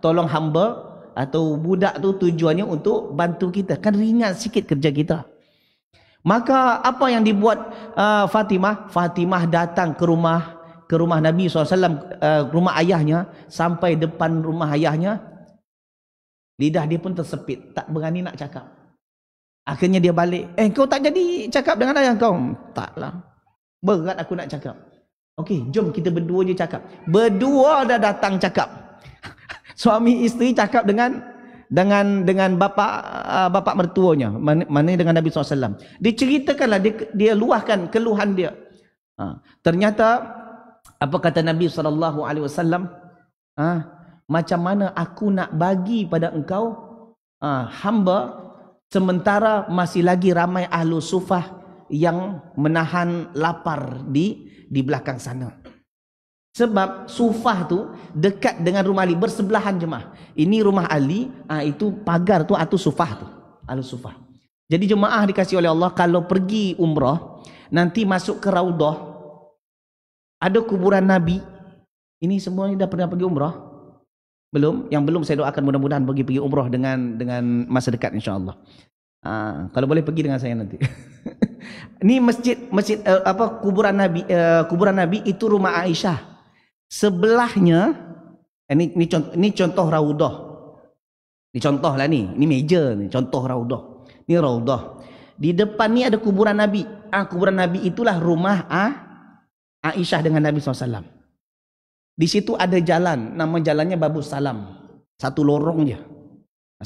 tolong hamba atau budak tu tujuannya untuk bantu kita, kan ringan sikit kerja kita. Maka apa yang dibuat Fatimah? Fatimah datang ke rumah Nabi SAW, rumah ayahnya, sampai depan rumah ayahnya, lidah dia pun tersepit, tak berani nak cakap. Akhirnya dia balik, kau tak jadi cakap dengan ayah kau? Taklah, berat aku nak cakap. Okey, jom kita berdua je cakap. Berdua dah datang cakap. Suami isteri cakap dengan bapa mertuanya, mana dengan Nabi SAW. Diceritakanlah, dia luahkan keluhan dia. Ternyata apa kata Nabi SAW? Macam mana aku nak bagi pada engkau hamba, sementara masih lagi ramai ahlu sufah yang menahan lapar di belakang sana. Sebab Sufah tu dekat dengan rumah Ali, bersebelahan jemaah. Ini rumah Ali, itu pagar tu atau Sufah tu, ahlu Sufah. Jadi jemaah dikasih oleh Allah, kalau pergi umrah nanti masuk ke Raudah, ada kuburan Nabi. Ini semua dah pernah pergi umrah? Belum? Yang belum, saya doakan mudah-mudahan pergi umrah dengan masa dekat insya-Allah. Kalau boleh pergi dengan saya nanti. Ini masjid kuburan Nabi itu rumah Aisyah. Sebelahnya ini contoh Raudah. Ini contoh lah ni. Ini meja ni, contoh Raudah. Ini Raudah. Di depan ni ada kuburan Nabi. Kuburan Nabi itulah rumah Aisyah dengan Nabi SAW. Di situ ada jalan, nama jalannya Babus Salam. Satu lorong je.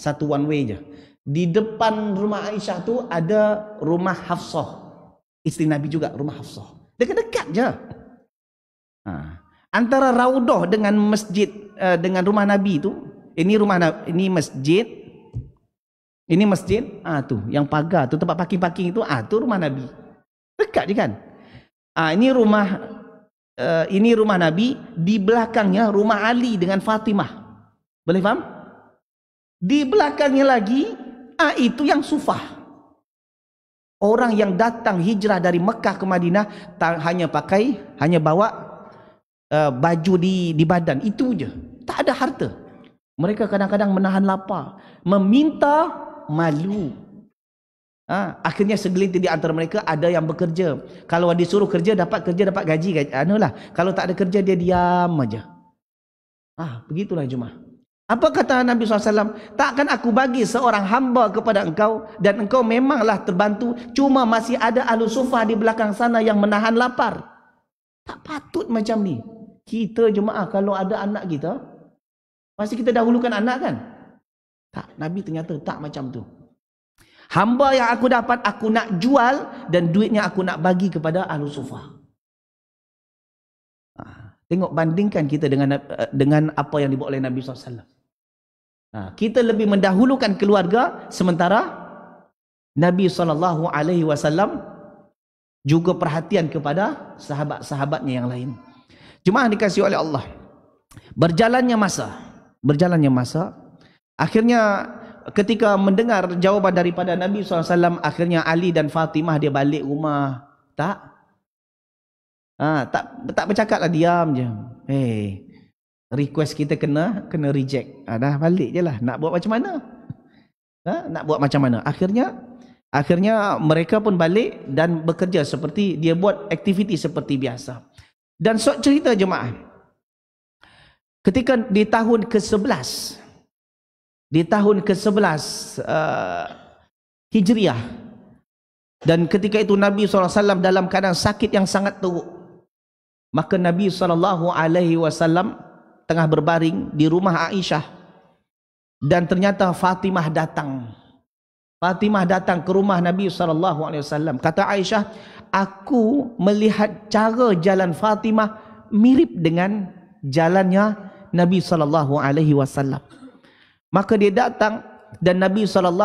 Satu one way je. Di depan rumah Aisyah tu ada rumah Hafsah, isteri Nabi juga, rumah Hafsah. Dekat-dekat je. Antara Raudah dengan masjid, dengan rumah Nabi tu, ini ini masjid. Ini masjid, tu yang pagar tu, tempat parking-parking itu, tu rumah Nabi. Dekat je kan? Ini rumah Nabi, di belakangnya rumah Ali dengan Fatimah. Boleh faham? Di belakangnya lagi, itu yang Sufah. Orang yang datang hijrah dari Mekah ke Madinah hanya bawa baju di badan, itu je. Tak ada harta. Mereka kadang-kadang menahan lapar, meminta, malu. Akhirnya segelintir di antara mereka ada yang bekerja. Kalau disuruh kerja dapat gaji. Kalau tak ada kerja dia diam aja. Begitulah jemaah. Apa kata Nabi SAW? Takkan aku bagi seorang hamba kepada engkau, dan engkau memanglah terbantu, cuma masih ada ahlu sufah di belakang sana yang menahan lapar. Tak patut macam ni. Kita jemaah kalau ada anak kita, pasti kita dahulukan anak kan? Tak, Nabi ternyata tak macam tu. Hamba yang aku dapat, aku nak jual, dan duitnya aku nak bagi kepada ahlu sufah. Tengok, bandingkan kita dengan apa yang dibuat oleh Nabi SAW. Kita lebih mendahulukan keluarga, sementara Nabi SAW juga perhatian kepada sahabat-sahabatnya yang lain. Jemaah dikasihi oleh Allah, berjalannya masa, akhirnya ketika mendengar jawaban daripada Nabi SAW, akhirnya Ali dan Fatimah dia balik rumah. Tak bercakap lah, diam je. Request kita kena reject. Dah balik je lah. Nak buat macam mana? Akhirnya mereka pun balik dan bekerja seperti dia buat aktiviti seperti biasa. Dan cerita jemaah, ketika di tahun ke-11 Hijriah, dan ketika itu Nabi SAW dalam keadaan sakit yang sangat teruk, maka Nabi SAW tengah berbaring di rumah Aisyah, dan ternyata Fatimah datang ke rumah Nabi SAW. Kata Aisyah, aku melihat cara jalan Fatimah mirip dengan jalannya Nabi SAW. Maka dia datang, dan Nabi SAW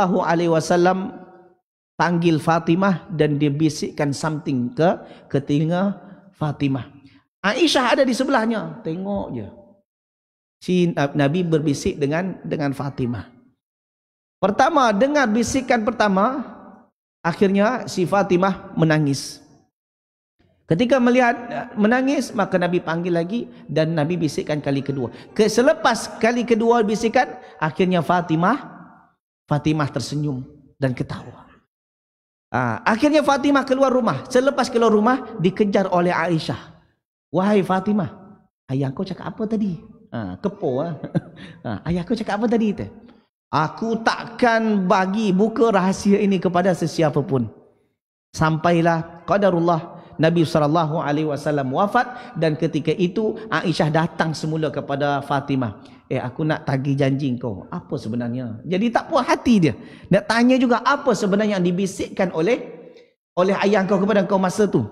panggil Fatimah, dan dia bisikkan something ke telinga Fatimah. Aisyah ada di sebelahnya, tengok je. Si Nabi berbisik dengan Fatimah. Pertama, dengar bisikan pertama, akhirnya si Fatimah menangis. Ketika melihat menangis, maka Nabi panggil lagi dan Nabi bisikkan kali kedua. Selepas kali kedua bisikan, akhirnya Fatimah tersenyum dan ketawa. Akhirnya Fatimah keluar rumah. Selepas keluar rumah, dikejar oleh Aisyah. Wahai Fatimah, ayah kau cakap apa tadi? Kepo. Ayah kau cakap apa tadi? Aku takkan bagi buka rahsia ini kepada sesiapa pun. Sampailah qadarullah Nabi SAW wafat, dan ketika itu Aisyah datang semula kepada Fatimah. Aku nak tagih janji kau. Apa sebenarnya? Jadi tak puas hati dia. Nak tanya juga apa sebenarnya yang dibisikkan oleh ayah kau kepada kau masa tu.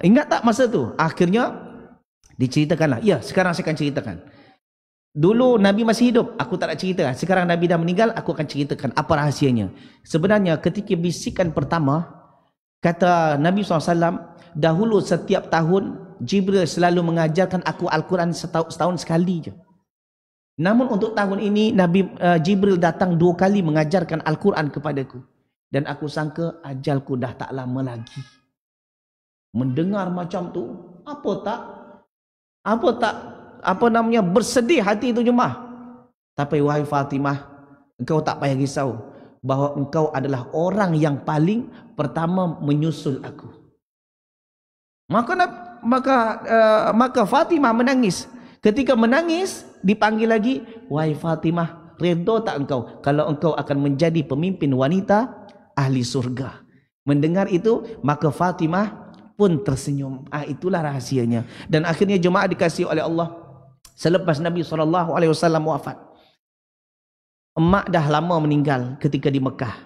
Ingat tak masa tu? Akhirnya diceritakanlah. Ya, sekarang saya akan ceritakan. Dulu Nabi masih hidup, aku tak nak cerita. Sekarang Nabi dah meninggal, aku akan ceritakan apa rahsianya. Sebenarnya ketika bisikan pertama, kata Nabi SAW, dahulu setiap tahun Jibril selalu mengajarkan aku Al-Quran setahun sekali je. Namun untuk tahun ini Jibril datang 2 kali mengajarkan Al-Quran kepadaku. Dan aku sangka ajalku dah tak lama lagi. Mendengar macam tu, bersedih hati itu jemaah. Tapi wahai Fatimah, engkau tak payah risau bahawa engkau adalah orang yang paling pertama menyusul aku. Maka Fatimah menangis. Ketika menangis, dipanggil lagi, wahai Fatimah, redha tak engkau kalau engkau akan menjadi pemimpin wanita ahli surga? Mendengar itu, maka Fatimah pun tersenyum. Itulah rahsianya. Dan akhirnya jemaah dikasihi oleh Allah, selepas Nabi SAW wafat, emak dah lama meninggal ketika di Mekah.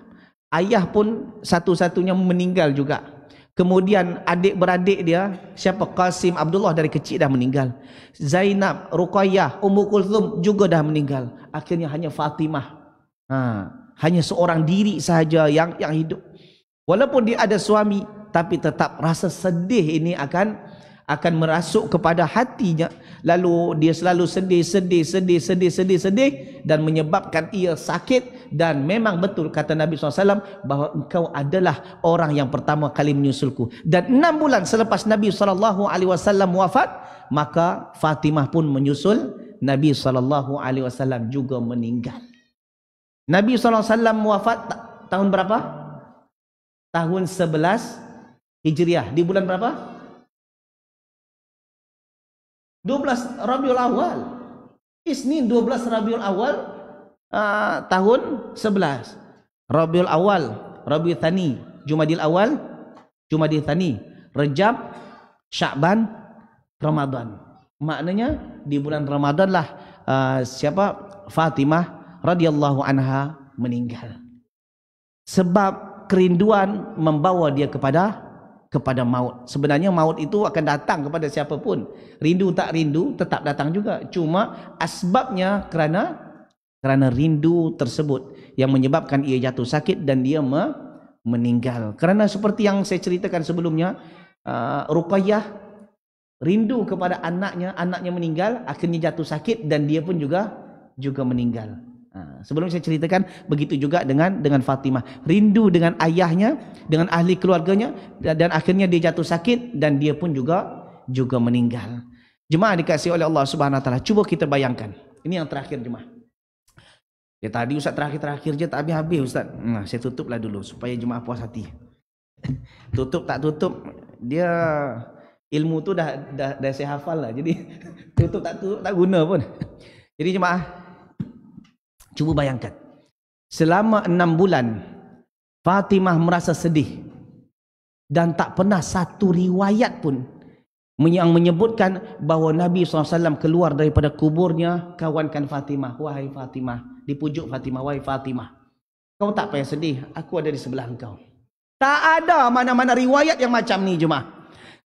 Ayah pun satu-satunya meninggal juga. Kemudian adik-beradik dia, siapa Qasim, Abdullah dari kecil dah meninggal. Zainab, Ruqayyah, Ummu Kulthum juga dah meninggal. Akhirnya hanya Fatimah. Hanya seorang diri sahaja yang hidup. Walaupun dia ada suami, tapi tetap rasa sedih ini akan merasuk kepada hatinya. Lalu dia selalu sedih dan menyebabkan ia sakit. Dan memang betul kata Nabi SAW bahawa engkau adalah orang yang pertama kali menyusulku. Dan 6 bulan selepas Nabi SAW wafat, maka Fatimah pun menyusul. Nabi SAW juga meninggal. Nabi SAW wafat tahun berapa? Tahun 11 Hijriah. Di bulan berapa? 12 Rabiul Awal. Isnin 12 Rabiul Awal, tahun 11. Rabiul Awal, Rabiul Thani, Jumadil Awal, Jumadil Thani, Rejab, Sya'ban, Ramadan. Maknanya di bulan Ramadan lah Fatimah radhiyallahu anha meninggal. Sebab kerinduan membawa dia kepada maut. Sebenarnya maut itu akan datang kepada siapa pun. Rindu tak rindu tetap datang juga. Cuma asbabnya kerana rindu tersebut yang menyebabkan ia jatuh sakit dan dia meninggal. Kerana seperti yang saya ceritakan sebelumnya, Ruqayyah rindu kepada anaknya meninggal, akhirnya jatuh sakit dan dia pun juga meninggal. Sebelum saya ceritakan, begitu juga dengan Fatimah, rindu dengan ayahnya, dengan ahli keluarganya, dan akhirnya dia jatuh sakit dan dia pun juga meninggal. Jemaah dikasihi oleh Allah Subhanahu Wa Taala, cuba kita bayangkan. Ini yang terakhir jemaah. Ya tadi Ustaz terakhir je tak habis Ustaz. Saya tutuplah dulu supaya jemaah puas hati. Tutup tak tutup, dia ilmu tu dah saya hafal lah. Jadi tutup tak guna pun. Jadi jemaah, cuba bayangkan, selama 6 bulan Fatimah merasa sedih dan tak pernah satu riwayat pun yang menyebutkan bahawa Nabi SAW keluar daripada kuburnya, kawankan Fatimah, wahai Fatimah, dipujuk Fatimah, wahai Fatimah, kau tak payah sedih, aku ada di sebelah engkau. Tak ada mana-mana riwayat yang macam ni jemaah.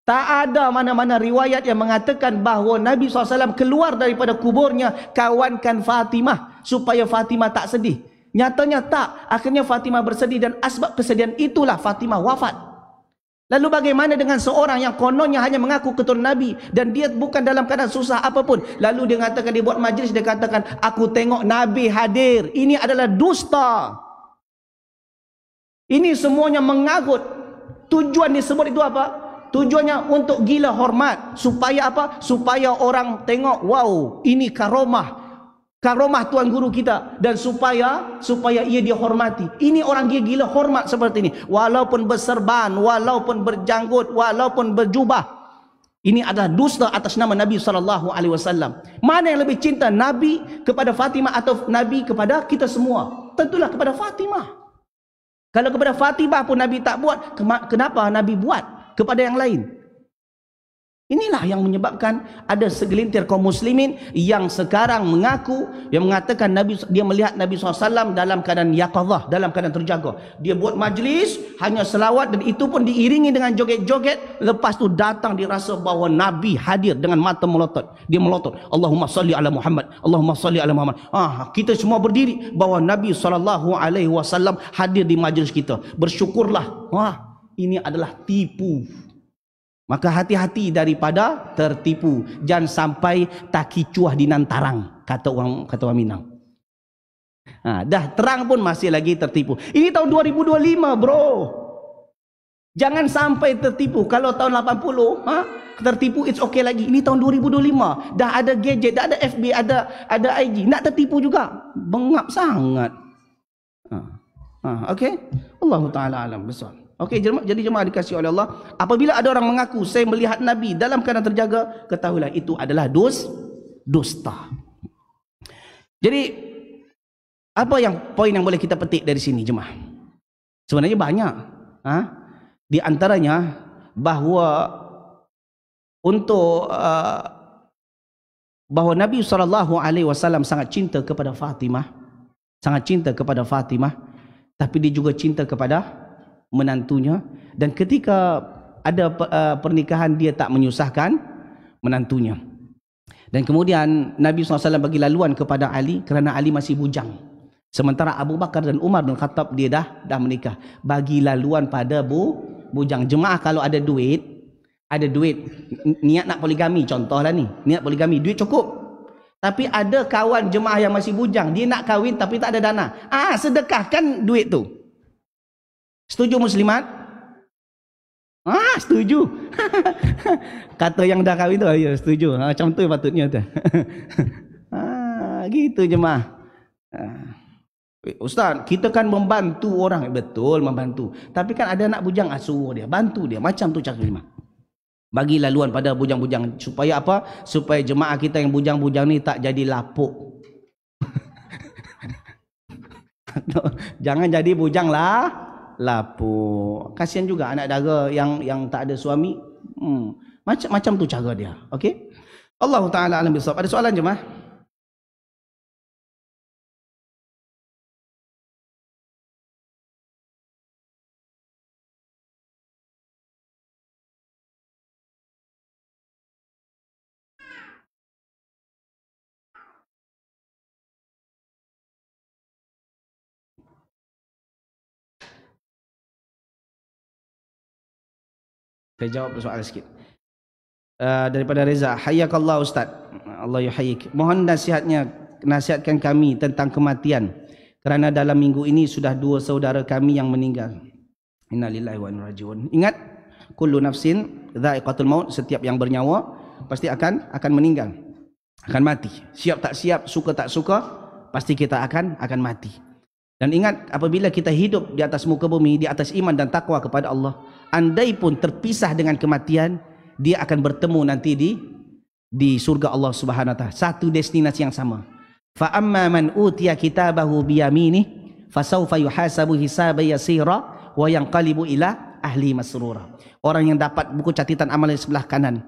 Tak ada mana-mana riwayat yang mengatakan bahawa Nabi SAW keluar daripada kuburnya, kawankan Fatimah supaya Fatimah tak sedih. Nyatanya tak. Akhirnya Fatimah bersedih dan asbab kesedihan itulah Fatimah wafat. Lalu bagaimana dengan seorang yang kononnya hanya mengaku keturunan Nabi dan dia bukan dalam keadaan susah apapun, lalu dia katakan, dia buat majlis, dia katakan, aku tengok Nabi hadir. Ini adalah dusta. Ini semuanya mengarut. Tujuan disebut itu apa? Tujuannya untuk gila hormat. Supaya apa? Supaya orang tengok, wow, ini karomah. Karomah tuan guru kita. Dan supaya ia dihormati. Ini orang gila hormat seperti ini. Walaupun berserban, walaupun berjanggut, walaupun berjubah. Ini adalah dusta atas nama Nabi SAW. Mana yang lebih cinta, Nabi kepada Fatimah atau Nabi kepada kita semua? Tentulah kepada Fatimah. Kalau kepada Fatimah pun Nabi tak buat, kenapa Nabi buat kepada yang lain? Inilah yang menyebabkan ada segelintir kaum muslimin yang sekarang mengaku, yang mengatakan dia melihat Nabi SAW dalam keadaan yaqadhah, dalam keadaan terjaga. Dia buat majlis, hanya selawat, dan itu pun diiringi dengan joget-joget. Lepas tu datang dirasa bahawa Nabi hadir dengan mata melotot. Dia melotot, Allahumma salli ala Muhammad, Allahumma salli ala Muhammad. Kita semua berdiri bahawa Nabi SAW hadir di majlis kita. Bersyukurlah. Ini adalah tipu. Maka hati-hati daripada tertipu. Jangan sampai taki cuah di nantarang, kata orang Minang. Dah terang pun masih lagi tertipu. Ini tahun 2025 bro. Jangan sampai tertipu. Kalau tahun 80 tertipu, it's okay lagi. Ini tahun 2025. Dah ada gadget, dah ada FB, ada IG. Nak tertipu juga. Bengap sangat. Okay. Allah Ta'ala alam besar. Okey, jadi jemaah dikasihi oleh Allah, apabila ada orang mengaku saya melihat Nabi dalam keadaan terjaga, ketahuilah itu adalah dusta. Jadi apa poin yang boleh kita petik dari sini jemaah? Sebenarnya banyak. Di antaranya bahawa bahawa Nabi SAW sangat cinta kepada Fatimah, tapi dia juga cinta kepada menantunya, dan ketika ada pernikahan dia tak menyusahkan menantunya. Dan kemudian Nabi SAW bagi laluan kepada Ali kerana Ali masih bujang, sementara Abu Bakar dan Umar bin Khattab dia dah menikah. Bagi laluan pada bujang. Jemaah kalau ada duit niat nak poligami, contohlah ni, niat poligami, duit cukup. Tapi ada kawan jemaah yang masih bujang, dia nak kahwin tapi tak ada dana. Sedekahkan duit tu. Setuju muslimat? Setuju. Kata yang dah kahwin tu, ya setuju. Macam tu patutnya tu. Gitu jemaah. Ustaz, kita kan membantu orang. Betul, membantu. Tapi kan ada anak bujang, suruh dia, bantu dia. Macam tu cara jemaah. Bagi laluan pada bujang-bujang. Supaya apa? Supaya jemaah kita yang bujang-bujang ni tak jadi lapuk. Jangan jadi bujang lah. Lapuk. Kasihan juga anak dara yang tak ada suami. Macam tu cara dia. Okey? Allah Taala alam bisawab. Ada soalan jemaah? Saya jawab soalan sikit. Daripada Reza, hayyakallah Ustaz. Allah yuhayyik. Mohon nasihatkan kami tentang kematian. Kerana dalam minggu ini sudah 2 saudara kami yang meninggal. Innalillahi wa inna ilaihi raji'un. Ingat, kullu nafsin dha'iqatul maut, setiap yang bernyawa pasti akan meninggal. Akan mati. Siap tak siap, suka tak suka, pasti kita akan mati. Dan ingat, apabila kita hidup di atas muka bumi, di atas iman dan takwa kepada Allah, andai pun terpisah dengan kematian, dia akan bertemu nanti di surga Allah Subhanahu wa taala. Satu destinasi yang sama. Fa amma man utiya kitabahu bi yaminih fasawfa yuhasabu hisaban yasira wa yanqalibu ila ahli masrura. Orang yang dapat buku catatan amal di sebelah kanan.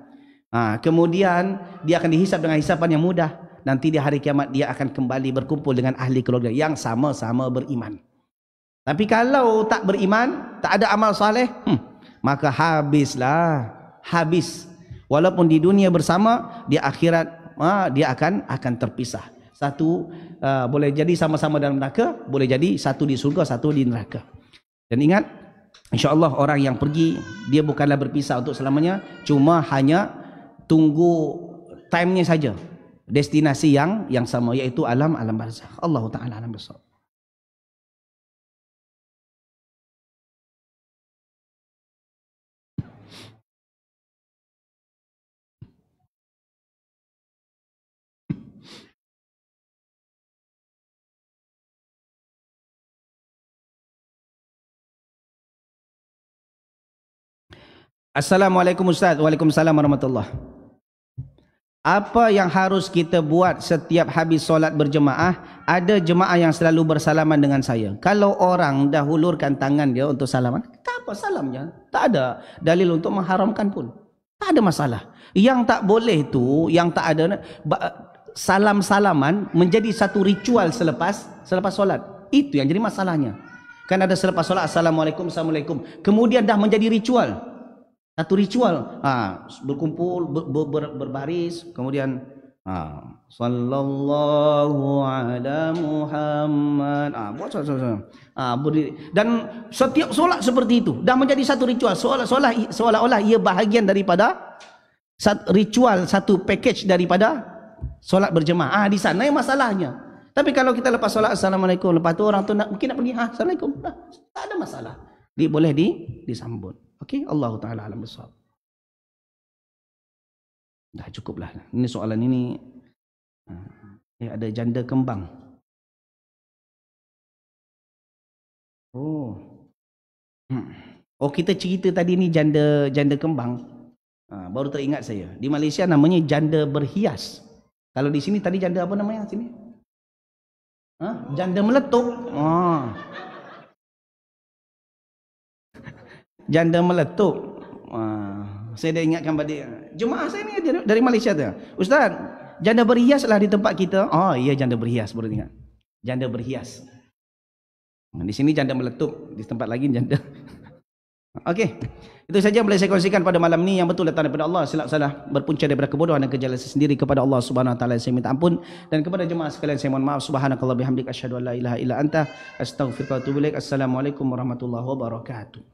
Kemudian dia akan dihisap dengan hisapan yang mudah. Nanti di hari kiamat dia akan kembali berkumpul dengan ahli keluarga yang sama-sama beriman. Tapi kalau tak beriman, tak ada amal soleh, maka habislah. Habis. Walaupun di dunia bersama, di akhirat dia akan terpisah. Satu boleh jadi sama-sama dalam neraka, boleh jadi satu di surga, satu di neraka. Dan ingat, insya-Allah orang yang pergi, dia bukanlah berpisah untuk selamanya, cuma hanya tunggu time-nya saja. Destinasi yang sama, yaitu alam barzakh. Allah Ta'ala alam besar. Assalamualaikum Ustaz. Waalaikumsalam warahmatullahi. Apa yang harus kita buat setiap habis solat berjemaah? Ada jemaah yang selalu bersalaman dengan saya. Kalau orang dah hulurkan tangan dia untuk salaman, tak apa salamnya. Tak ada dalil untuk mengharamkan pun. Tak ada masalah. Yang tak boleh tu, yang tak ada, salam-salaman menjadi satu ritual selepas solat. Itu yang jadi masalahnya. Kan ada selepas solat, Assalamualaikum, Assalamualaikum. Kemudian dah menjadi ritual. Satu ritual, berkumpul, berbaris, kemudian sallallahu ala Muhammad, buat berdiri. Dan setiap solat seperti itu dah menjadi satu ritual, seolah-olah ia bahagian daripada ritual, satu package daripada solat berjemaah. Di sana yang masalahnya. Tapi kalau kita lepas solat Assalamualaikum, lepas tu orang tu mungkin nak pergi Assalamualaikum, tak ada masalah. Boleh disambut. Okey, Allah Taala alam bisawab. Dah cukuplah. Ini soalan ini ada janda kembang. Oh, kita cerita tadi ni janda kembang. Baru teringat saya. Di Malaysia namanya janda berhias. Kalau di sini tadi janda apa namanya sini? Janda meletup. Janda meletup. Saya dah ingatkan pada jemaah saya ni dari Malaysia tu. Ustaz, janda berhias lah di tempat kita. Iya janda berhias, baru ingat. Janda berhias. Di sini janda meletup, di tempat lagi janda. Okey. Itu saja yang boleh saya kongsikan pada malam ni. Yang betul datang daripada Allah, silap salah berpunca daripada kebodohan dan kejalanan sendiri. Kepada Allah Subhanahu wa taala saya minta ampun, dan kepada jemaah sekalian saya mohon maaf. Subhanakallah bihamdik asyhadu an la ilaha illa anta astaghfiruka wa atubu ilaik. Assalamualaikum warahmatullahi wabarakatuh.